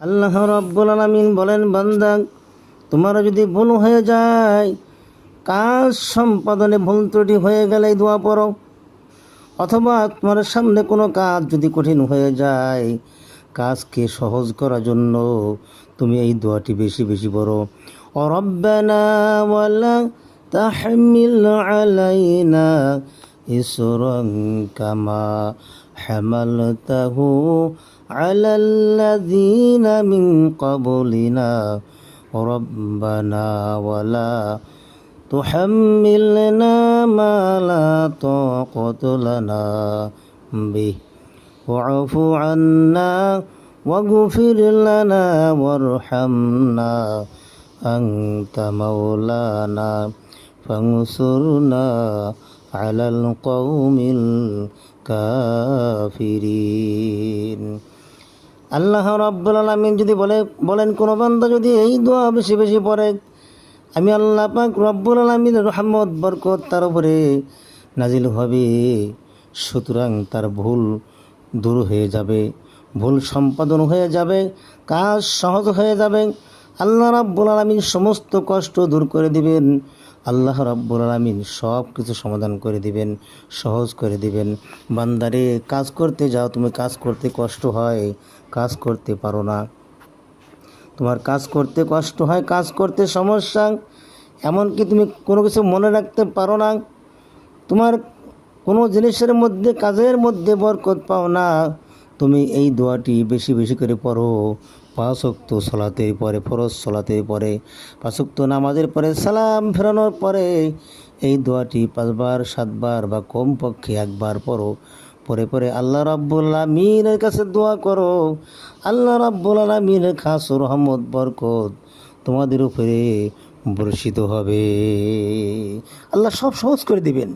আল্লাহ রাব্বুল আলামিন বলেন, বান্দা তোমার যদি ভুল হয়ে যায়, কাজ সম্পাদনে ভুল ত্রুটি হয়ে গেলে দোয়া পড়ো, অথবা তোমার সামনে কোনো কাজ যদি কঠিন হয়ে যায়, কাজকে সহজ করার জন্য তুমি এই দোয়াটি বেশি বেশি পড়ো। ও রব্বানা ওয়ালা তাহমিল আলাইনা ইসরান কামা হামালতাহু আলাল্লাযীনা মিন ক্বাবলিনা রব্বানা ওয়ালা তুহাম্মিলনা মা লা তাকাতা লানা বিহি ওয়া'ফু আন্না ওয়াগফির লানা ওয়ারহামনা আনতা মাওলানা ফানসুরনা আলাল কওমিল কাফিরিন। আল্লাহ রাব্বুল আলামিন যদি বলেন কোনো বান্দা যদি এই দোয়া বেশি বেশি পড়ে, আমি আল্লাহ পাক রব্বুল আলামিনের রহমত বরকত তার উপরে নাজিল হবে, সুতরাং তার ভুল দূর হয়ে যাবে, ভুল সম্পাদন হয়ে যাবে, কাজ সহজ হয়ে যাবে। আল্লাহ রাব্বুল আলামিন সমস্ত কষ্ট দূর করে দিবেন। আল্লাহ রাব্বুল আলামিন সব কিছু সমাধান করে দিবেন, সহজ করে দিবেন। বান্দারে, কাজ করতে যাও, তুমি কাজ করতে কষ্ট হয়, কাজ করতে পারো না, তোমার কাজ করতে কষ্ট হয়, কাজ করতে সমস্যা, এমনকি তুমি কোনো কিছু মনে রাখতে পারো না, তোমার কোনো জিনিসের মধ্যে, কাজের মধ্যে বরকত পাও না, তুমি এই দোয়াটি বেশি বেশি করে পড়ো। 5 ওয়াক্ত সালাতের পরে, ফরজ সালাতের পরে, 5 ওয়াক্ত নামাজের পরে সালাম ফেরানোর পরে এই দোয়াটি 5 বার 7 বার বা কমপক্ষে 1 বার পড়ো। পরে আল্লাহ রাব্বুল আলামিনের কাছে দোয়া করো। আল্লাহ রাব্বুল আলামিনের খাস রহমত বরকত তোমাদের উপরে বর্ষিত হবে। আল্লাহ সব সহজ করে দিবেন।